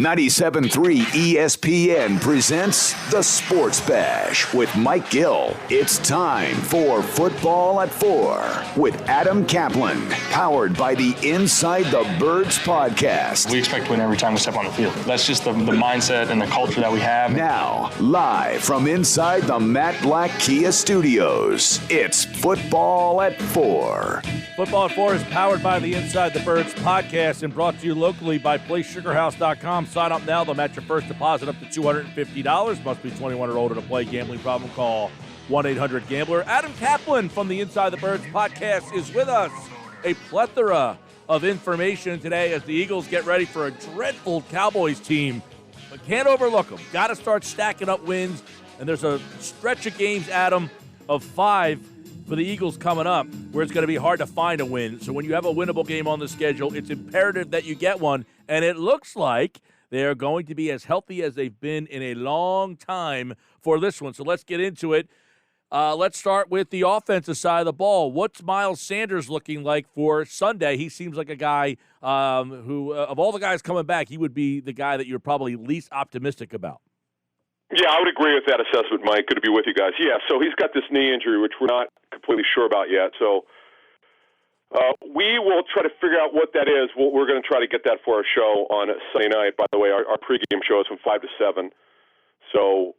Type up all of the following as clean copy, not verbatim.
97.3 ESPN presents The Sports Bash with Mike Gill. It's time for Football at 4 with Adam Caplan, powered by the Inside the Birds podcast. We expect to win every time we step on the field. That's just the mindset and the culture that we have. Now, live from inside the Matt Black Kia Studios, it's Football at 4. Football at 4 is powered by the Inside the Birds podcast and brought to you locally by PlaySugarHouse.com. Sign up now. They'll match your first deposit up to $250. Must be 21 or older to play. Gambling problem? Call 1-800-GAMBLER. Adam Caplan from the Inside the Birds podcast is with us. A plethora of information today as the Eagles get ready for a dreadful Cowboys team. But can't overlook them. Got to start stacking up wins. And there's a stretch of games, Adam, of 5 for the Eagles coming up where it's going to be hard to find a win. So when you have a winnable game on the schedule, it's imperative that you get one. And it looks like they are going to be as healthy as they've been in a long time for this one. So let's get into it. Let's start with the offensive side of the ball. What's Miles Sanders looking like for Sunday? He seems like a guy who, of all the guys coming back, he would be the guy that you're probably least optimistic about. Yeah, I would agree with that assessment, Mike. Good to be with you guys. Yeah, so he's got this knee injury, which we're not completely sure about yet. So we will try to figure out what that is. We're going to try to get that for our show on Sunday night. By the way, our pregame show is from 5 to 7. So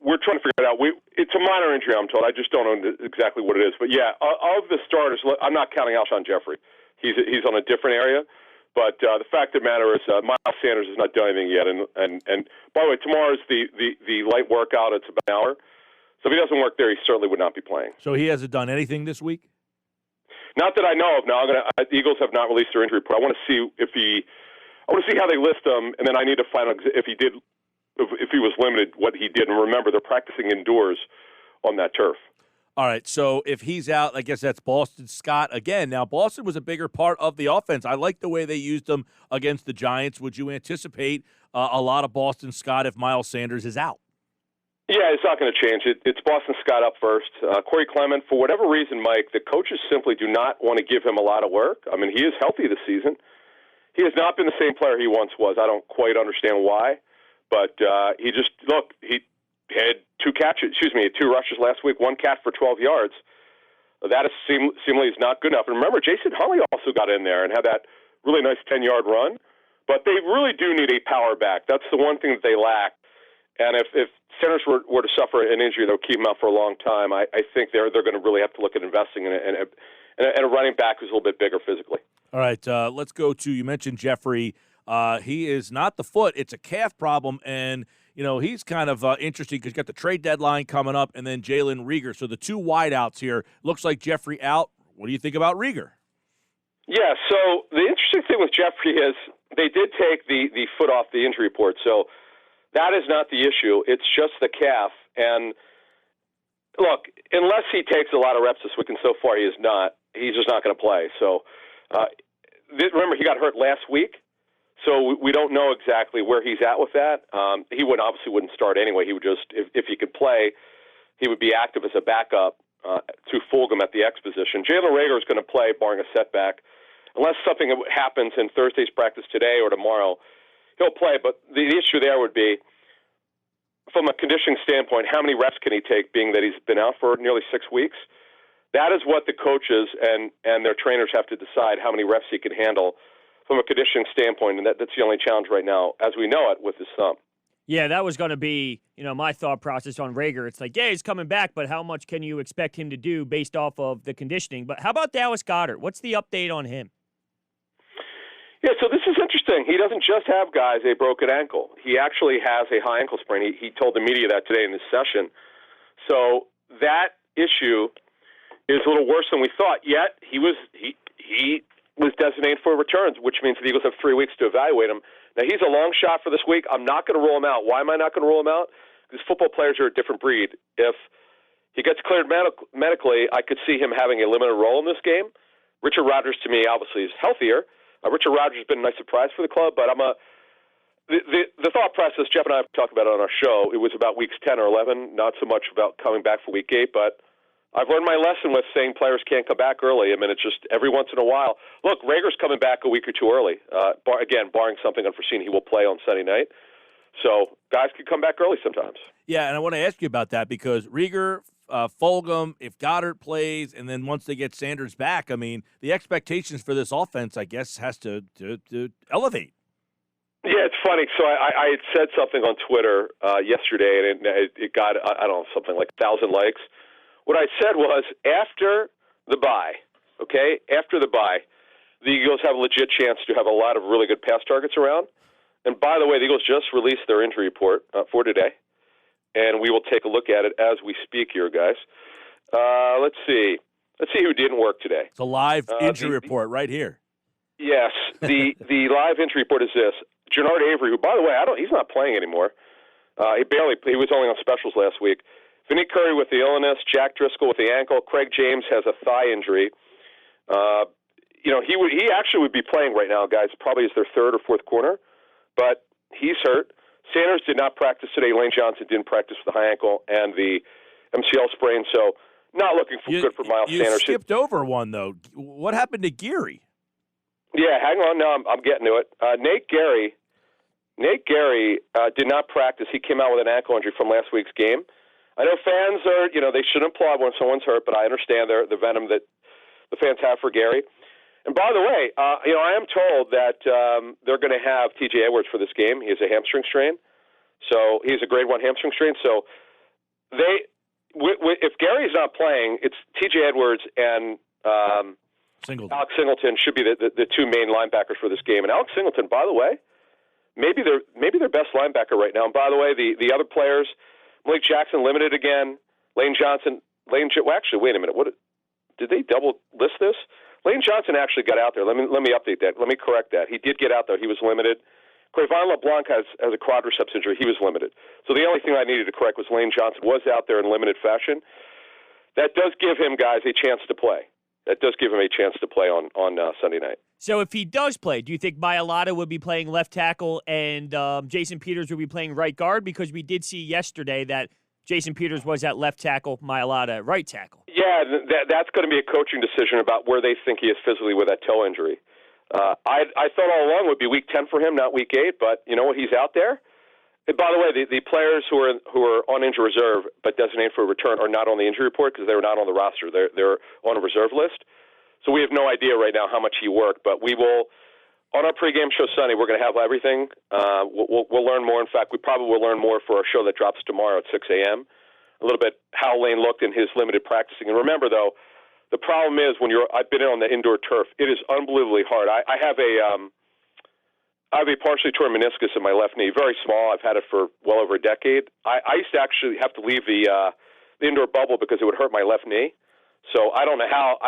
we're trying to figure it out. It's a minor injury, I'm told. I just don't know exactly what it is. But, yeah, of the starters, I'm not counting Alshon Jefferey. He's on a different area. But the fact of the matter is Miles Sanders has not done anything yet. And by the way, tomorrow's the light workout. It's about an hour. So if he doesn't work there, he certainly would not be playing. So he hasn't done anything this week? Not that I know of. Now, the Eagles have not released their injury report. I want to see I want to see how they list him, and then I need to find out if he was limited, what he did. And remember, they're practicing indoors on that turf. All right, so if he's out, I guess that's Boston Scott again. Now, Boston was a bigger part of the offense. I like the way they used him against the Giants. Would you anticipate a lot of Boston Scott if Miles Sanders is out? Yeah, it's not going to change. It's Boston Scott up first. Corey Clement, for whatever reason, Mike, the coaches simply do not want to give him a lot of work. I mean, he is healthy this season. He has not been the same player he once was. I don't quite understand why. But he had 2 rushes last week, 1 catch for 12 yards. That is seemingly is not good enough. And remember, Jason Huntley also got in there and had that really nice 10-yard run. But they really do need a power back. That's the one thing that they lack. And if Sanders were to suffer an injury that would keep him out for a long time, I think they're going to really have to look at investing in a running back who's a little bit bigger physically. All right, let's go to, you mentioned Jeffrey. He is not the foot. It's a calf problem, and he's kind of interesting because you got the trade deadline coming up and then Jalen Reagor. So the 2 wideouts here. Looks like Jeffrey out. What do you think about Reagor? Yeah, so the interesting thing with Jeffrey is they did take the foot off the injury report. So that is not the issue. It's just the calf. And look, unless he takes a lot of reps this week, and so far he's just not going to play. So remember, he got hurt last week. So we don't know exactly where he's at with that. He obviously wouldn't start anyway. He would just, if he could play, he would be active as a backup to Fulgham at the X position. Jalen Reagor is going to play, barring a setback. Unless something happens in Thursday's practice today or tomorrow, he'll play. But the issue there would be, from a conditioning standpoint, how many reps can he take, being that he's been out for nearly 6 weeks? That is what the coaches and their trainers have to decide, how many reps he can handle from a conditioning standpoint, and that's the only challenge right now, as we know it, with his thumb. Yeah, that was going to be, my thought process on Reagor. It's like, yeah, he's coming back, but how much can you expect him to do based off of the conditioning? But how about Dallas Goedert? What's the update on him? Yeah, so this is interesting. He doesn't just have, guys, a broken ankle. He actually has a high ankle sprain. He told the media that today in this session. So that issue is a little worse than we thought. Yet he was designated for returns, which means the Eagles have 3 weeks to evaluate him. Now, he's a long shot for this week. I'm not going to rule him out. Why am I not going to rule him out? Because football players are a different breed. If he gets cleared medically, I could see him having a limited role in this game. Richard Rodgers, to me, obviously is healthier. Richard Rodgers has been a nice surprise for the club, but the thought process, Jeff and I have talked about it on our show, it was about weeks 10 or 11, not so much about coming back for week 8, but I've learned my lesson with saying players can't come back early. I mean, it's just every once in a while. Look, Rager's coming back a week or two early. Again, barring something unforeseen, he will play on Sunday night. So guys can come back early sometimes. Yeah, and I want to ask you about that because Rieger, Fulgham, if Goddard plays, and then once they get Sanders back, I mean, the expectations for this offense, I guess, has to elevate. Yeah, it's funny. So I had said something on Twitter yesterday, and it got, I don't know, something like 1,000 likes. What I said was, after the bye, the Eagles have a legit chance to have a lot of really good pass targets around. And by the way, the Eagles just released their injury report for today, and we will take a look at it as we speak here, guys. Let's see who didn't work today. It's a live injury report right here. Yes, the live injury report is this. Jernard Avery, who, by the way, he's not playing anymore. He was only on specials last week. Vinny Curry with the illness, Jack Driscoll with the ankle, Craig James has a thigh injury. He actually would be playing right now, guys. Probably is their third or fourth corner, but he's hurt. Sanders did not practice today. Lane Johnson didn't practice with the high ankle and the MCL sprain, so not looking good for Miles Sanders. You skipped over one, though. What happened to Geary? Yeah, hang on. No, I'm getting to it. Nate Geary did not practice. He came out with an ankle injury from last week's game. I know fans are, they shouldn't applaud when someone's hurt, but I understand the venom that the fans have for Geary. And by the way, I am told that they're going to have T.J. Edwards for this game. He has a hamstring strain, so he's a grade 1 hamstring strain. So if Gary's not playing, it's T.J. Edwards and Alex Singleton should be the two main linebackers for this game. And Alex Singleton, by the way, maybe their best linebacker right now. And by the way, the other players, Malik Jackson limited again. Lane Johnson. Actually, wait a minute. What did they double list this? Lane Johnson actually got out there. Let me update that. Let me correct that. He did get out there. He was limited. Crevon LeBlanc has a quadriceps injury. He was limited. So the only thing I needed to correct was Lane Johnson was out there in limited fashion. That does give him, guys, a chance to play. On Sunday night. So if he does play, do you think Mailata would be playing left tackle and Jason Peters would be playing right guard? Because we did see yesterday that Jason Peters was at left tackle, Mailata at right tackle. Yeah, that's going to be a coaching decision about where they think he is physically with that toe injury. I thought all along it would be week 10 for him, not week 8, but you know what? He's out there. And by the way, the players who are on injury reserve but designated for a return are not on the injury report because they were not on the roster. They're on a reserve list. So we have no idea right now how much he worked, but we will, on our pregame show Sunday, we're going to have everything. We'll learn more. In fact, we probably will learn more for our show that drops tomorrow at 6 a.m., a little bit how Lane looked in his limited practicing. And remember, though, the problem is I've been on the indoor turf, it is unbelievably hard. I have a partially torn meniscus in my left knee, very small. I've had it for well over a decade. I used to actually have to leave the indoor bubble because it would hurt my left knee. So I don't know how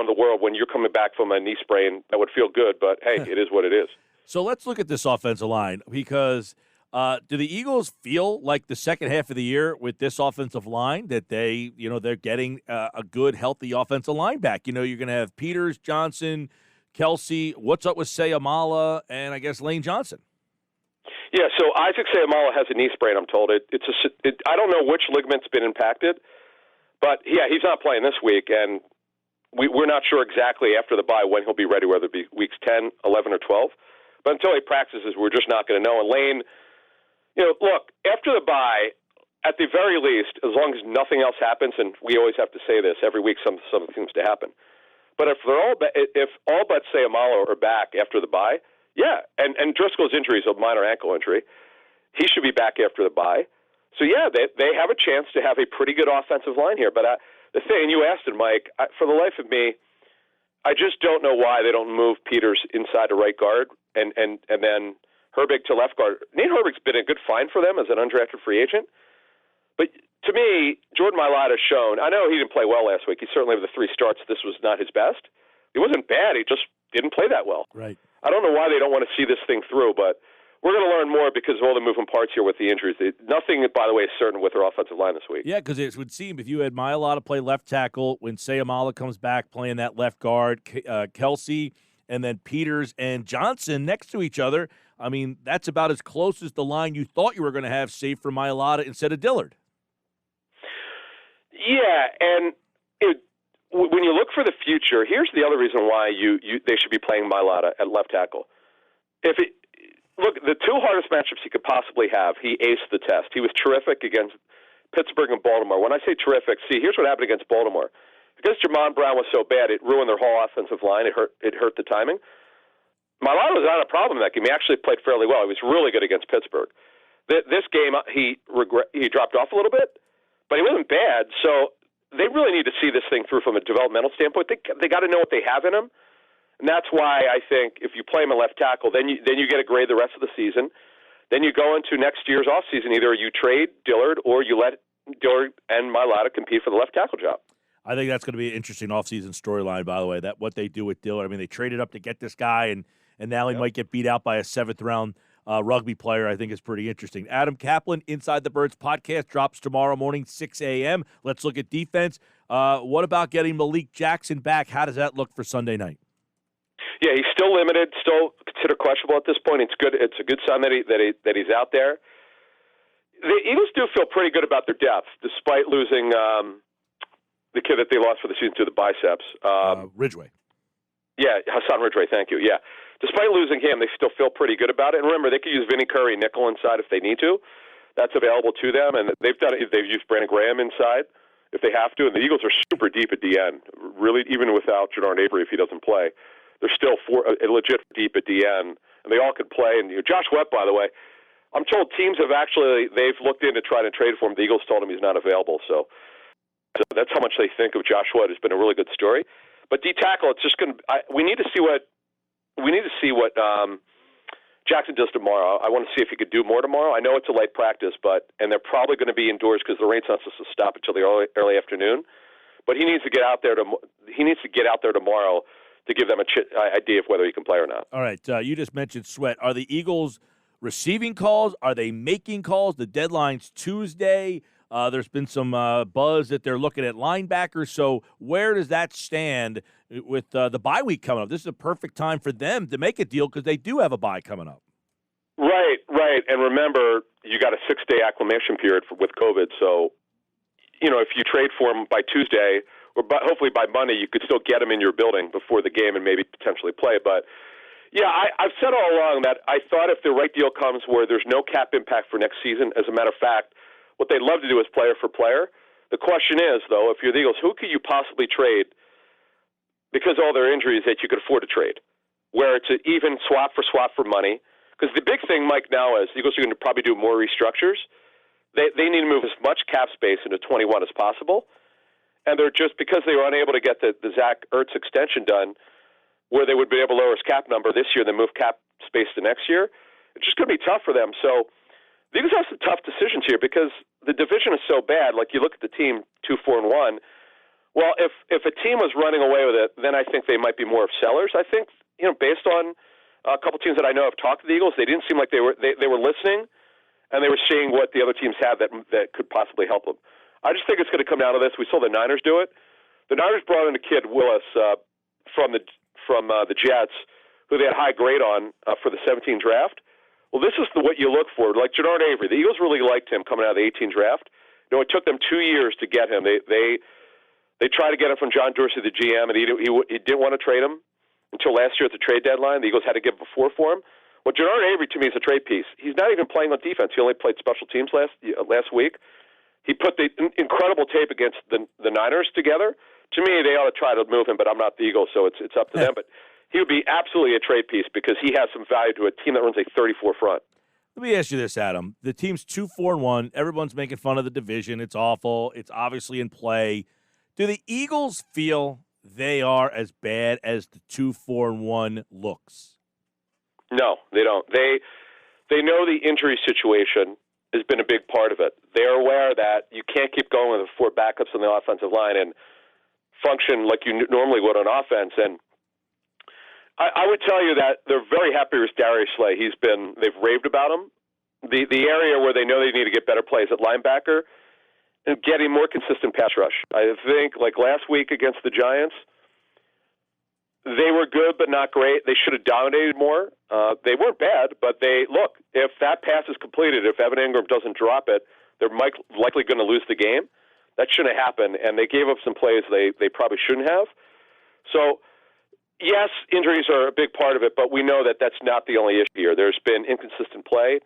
in the world when you're coming back from a knee sprain that would feel good, but hey, it is what it is. So let's look at this offensive line because do the Eagles feel like the second half of the year with this offensive line that they're getting a good, healthy offensive line back? You're going to have Peters, Johnson, Kelsey. What's up with Sayamala and I guess Lane Johnson? Yeah, so Isaac Sayamala has a knee sprain. I'm told I don't know which ligament's been impacted. But, yeah, he's not playing this week, and we're not sure exactly after the bye when he'll be ready, whether it be weeks 10, 11, or 12. But until he practices, we're just not going to know. And Lane, look, after the bye, at the very least, as long as nothing else happens, and we always have to say this, every week something seems to happen. But if all but Sayamala are back after the bye, yeah, and Driscoll's injury is a minor ankle injury, he should be back after the bye. So, yeah, they have a chance to have a pretty good offensive line here. But the thing, and you asked it, Mike, for the life of me, I just don't know why they don't move Peters inside to right guard and then Herbig to left guard. Nate Herbig's been a good find for them as an undrafted free agent. But to me, Jordan Mailata has shown, I know he didn't play well last week. He certainly, with the 3 starts, this was not his best. He wasn't bad. He just didn't play that well. Right. I don't know why they don't want to see this thing through, but we're going to learn more because of all the moving parts here with the injuries. Nothing, by the way, is certain with their offensive line this week. Yeah, because it would seem if you had Mailata play left tackle, when Sayamala comes back playing that left guard, Kelsey, and then Peters and Johnson next to each other, I mean, that's about as close as the line you thought you were going to have, save for Mailata instead of Dillard. Yeah, and when you look for the future, here's the other reason why they should be playing Mailata at left tackle. Look, the two hardest matchups he could possibly have, he aced the test. He was terrific against Pittsburgh and Baltimore. When I say terrific, see, here's what happened against Baltimore. Because Jamon Brown was so bad, it ruined their whole offensive line. It hurt the timing. Mailata was not a problem in that game. He actually played fairly well. He was really good against Pittsburgh. This game, he dropped off a little bit, but he wasn't bad. So they really need to see this thing through from a developmental standpoint. They got to know what they have in him. And that's why I think if you play him at left tackle, then you get a grade the rest of the season. Then you go into next year's offseason. Either you trade Dillard or you let Dillard and Mailata compete for the left tackle job. I think that's going to be an interesting offseason storyline, by the way, that what they do with Dillard. I mean, they traded up to get this guy, and now he might get beat out by a seventh-round rugby player. I think is pretty interesting. Adam Caplan, Inside the Birds podcast, drops tomorrow morning, 6 a.m. Let's look at defense. What about getting Malik Jackson back? How does that look for Sunday night? Yeah, he's still limited, still considered questionable at this point. It's good. It's a good sign that he's out there. The Eagles do feel pretty good about their depth, despite losing the kid that they lost for the season to the biceps. Ridgeway. Yeah, Hassan Ridgeway. Thank you. Yeah, despite losing him, they still feel pretty good about it. And remember, they could use Vinny Curry nickel inside if they need to. That's available to them, and they've done it. They've used Brandon Graham inside if they have to. And the Eagles are super deep at the end. Really, even without Jernard Avery, if he doesn't play. They're still legit deep at the end, and they all could play. And Josh Webb, by the way, I'm told teams they've looked into trying to trade for him. The Eagles told him he's not available, so that's how much they think of Josh Webb. It's been a really good story. But D tackle, it's just going to. We need to see what Jackson does tomorrow. I want to see if he could do more tomorrow. I know it's a late practice, and they're probably going to be indoors because the rain's not supposed to stop until the early afternoon. But he needs to get out there tomorrow to give them an idea of whether he can play or not. All right, you just mentioned Sweat. Are the Eagles receiving calls? Are they making calls? The deadline's Tuesday. There's been some buzz that they're looking at linebackers. So where does that stand with the bye week coming up? This is a perfect time for them to make a deal because they do have a bye coming up. Right. And remember, you got a 6-day acclimation period with COVID. So, if you trade for him by Tuesday – or hopefully by Monday, you could still get him in your building before the game and maybe potentially play. But, yeah, I've said all along that I thought if the right deal comes where there's no cap impact for next season, as a matter of fact, what they'd love to do is player for player. The question is, though, if you're the Eagles, who could you possibly trade because of all their injuries that you could afford to trade, where it's an even swap for money? Because the big thing, Mike, now is the Eagles are going to probably do more restructures. They need to move as much cap space into 21 as possible. And they're just because they were unable to get the Zach Ertz extension done, where they would be able to lower his cap number this year, then move cap space to next year. It's just going to be tough for them. So the Eagles have some tough decisions here because the division is so bad. Like you look at the team 2-4-1. Well, if a team was running away with it, then I think they might be more of sellers. I think based on a couple teams that I know have talked to the Eagles, they didn't seem like they were listening, and they were seeing what the other teams had that could possibly help them. I just think it's going to come down to this. We saw the Niners do it. The Niners brought in a kid, Willis, from the Jets, who they had high grade on for the 17 draft. Well, this is what you look for. Like Jernard Avery, the Eagles really liked him coming out of the 18 draft. It took them 2 years to get him. They tried to get him from John Dorsey, the GM, and he didn't want to trade him until last year at the trade deadline. The Eagles had to give him a 4 for him. Well, Jernard Avery, to me, is a trade piece. He's not even playing on defense. He only played special teams last week. He put the incredible tape against the Niners together. To me, they ought to try to move him, but I'm not the Eagles, so it's up to them. But he would be absolutely a trade piece because he has some value to a team that runs a 34 front. Let me ask you this, Adam. The team's 2-4-1. Everyone's making fun of the division. It's awful. It's obviously in play. Do the Eagles feel they are as bad as the 2-4-1 looks? No, they don't. They know the injury situation has been a big part of it. They are aware that you can't keep going with the 4 backups on the offensive line and function like you normally would on offense. And I would tell you that they're very happy with Darius Slay. They've raved about him. The area where they know they need to get better plays at linebacker and getting more consistent pass rush. I think like last week against the Giants, they were good but not great. They should have dominated more. They weren't bad, but if that pass is completed, if Evan Ingram doesn't drop it, they're likely going to lose the game. That shouldn't have happened, and they gave up some plays they probably shouldn't have. So, yes, injuries are a big part of it, but we know that that's not the only issue here. There's been inconsistent play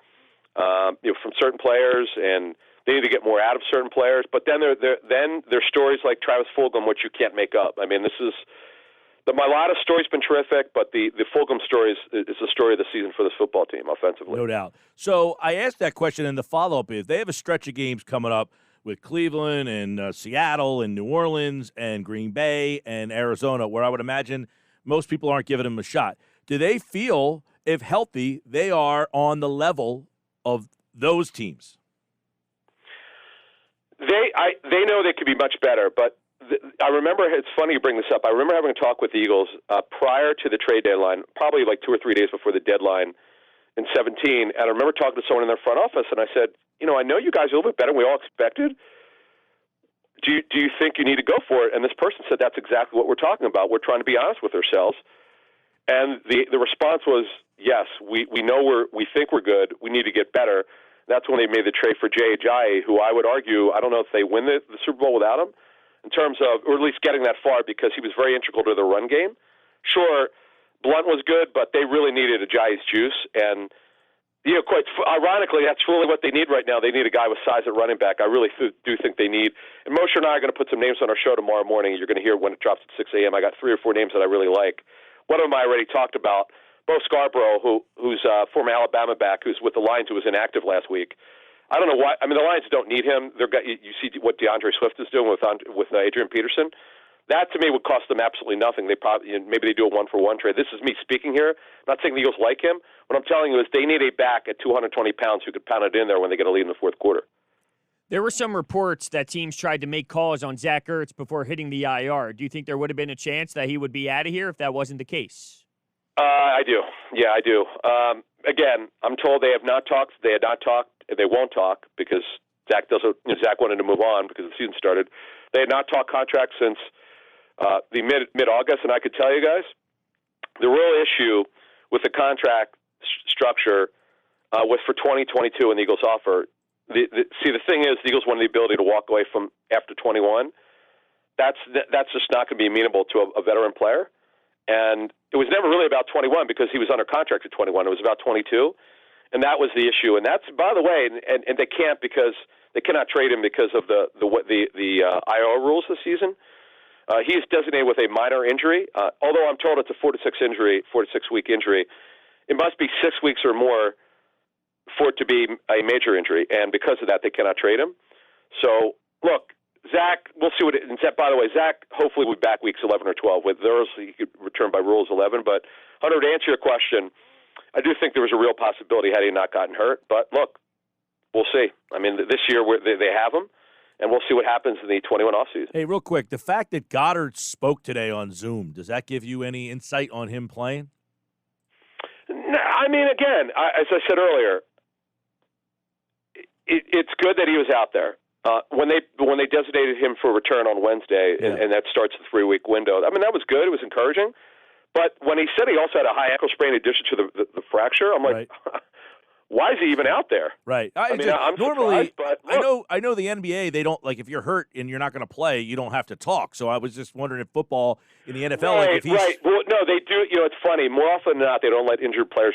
from certain players, and they need to get more out of certain players. But then there's stories like Travis Fulgham, which you can't make up. I mean, this is the Mailata story's been terrific, but the Fulgham story is the story of the season for this football team offensively. No doubt. So I asked that question, and the follow-up is they have a stretch of games coming up with Cleveland and Seattle and New Orleans and Green Bay and Arizona, where I would imagine most people aren't giving them a shot. Do they feel, if healthy, they are on the level of those teams? They know they could be much better, but I remember, it's funny you bring this up, I remember having a talk with the Eagles prior to the trade deadline, probably like 2 or 3 days before the deadline in 2017, and I remember talking to someone in their front office, and I said, I know you guys are a little bit better than we all expected. Do you think you need to go for it? And this person said, that's exactly what we're talking about. We're trying to be honest with ourselves. And the response was, yes, we know we think we're good. We need to get better. That's when they made the trade for Jay Ajayi, who I would argue, I don't know if they win the Super Bowl without him, in terms of, or at least getting that far, because he was very integral to the run game. Sure, Blunt was good, but they really needed Ajayi's juice. And, quite ironically, that's really what they need right now. They need a guy with size at running back. I really do think they need. And Moshe and I are going to put some names on our show tomorrow morning. You're going to hear when it drops at 6 a.m. I got 3 or 4 names that I really like. One of them I already talked about, Bo Scarborough, who's a former Alabama back, who's with the Lions, who was inactive last week. I don't know why. I mean, the Lions don't need him. You see what DeAndre Swift is doing with Adrian Peterson. That, to me, would cost them absolutely nothing. They probably maybe they do a 1-for-1 trade. This is me speaking here. I'm not saying the Eagles like him. What I'm telling you is they need a back at 220 pounds who could pound it in there when they get a lead in the fourth quarter. There were some reports that teams tried to make calls on Zach Ertz before hitting the IR. Do you think there would have been a chance that he would be out of here if that wasn't the case? I do. Yeah, I do. Again, I'm told they have not talked. They had not talked. They won't talk because Zach wanted to move on because the season started. They had not talked contracts since the mid-August, and I could tell you guys, the real issue with the contract structure was for 2022 and the Eagles' offer. The thing is, the Eagles wanted the ability to walk away from after 21. That's just not going to be amenable to a veteran player. And it was never really about 21 because he was under contract at 21. It was about 22, and that was the issue. And that's, by the way, and they can't because they cannot trade him because of the IR rules this season. He is designated with a minor injury. Although I'm told it's a 4 to 6 week injury, it must be 6 weeks or more for it to be a major injury. And because of that, they cannot trade him. So, look, Zach, we'll see by the way, Zach hopefully will be back weeks 11 or 12. With those, he could return by rules 11. But, Hunter, to answer your question, I do think there was a real possibility had he not gotten hurt. But, look, we'll see. I mean, this year they have him. And we'll see what happens in the 21 offseason. Hey, real quick, the fact that Goddard spoke today on Zoom, does that give you any insight on him playing? I mean, again, as I said earlier, it's good that he was out there. When they designated him for return on Wednesday, and that starts the 3-week window, I mean, that was good. It was encouraging. But when he said he also had a high ankle sprain in addition to the fracture, I'm like, right. Why is he even out there? Right. I'm normally, surprised, but look, I know the NBA, they don't, like, if you're hurt and you're not going to play, you don't have to talk. So I was just wondering if football in the NFL, right, if he's... Right. Well, no, they do. It's funny. More often than not, they don't let injured players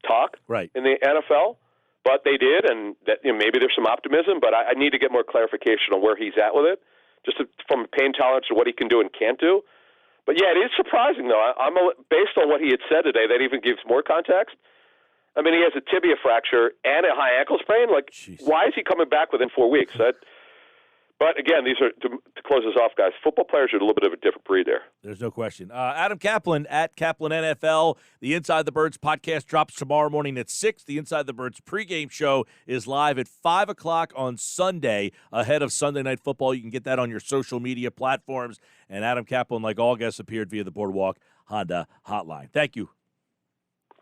talk in the NFL. But they did, and that, maybe there's some optimism, but I need to get more clarification on where he's at with it, just from pain tolerance to what he can do and can't do. But, yeah, it is surprising, though. Based on what he had said today, that even gives more context. I mean, he has a tibia fracture and a high ankle sprain. Like, Jeez. Why is he coming back within 4 weeks? But, again, these are, to close this off, guys, football players are a little bit of a different breed there. There's no question. Adam Caplan at Caplan NFL. The Inside the Birds podcast drops tomorrow morning at 6. The Inside the Birds pregame show is live at 5 o'clock on Sunday ahead of Sunday Night Football. You can get that on your social media platforms. And Adam Caplan, like all guests, appeared via the Boardwalk Honda hotline. Thank you.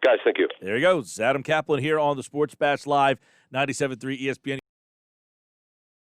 Guys, thank you. There he goes. Adam Caplan here on the Sports Bash Live, 97.3 ESPN.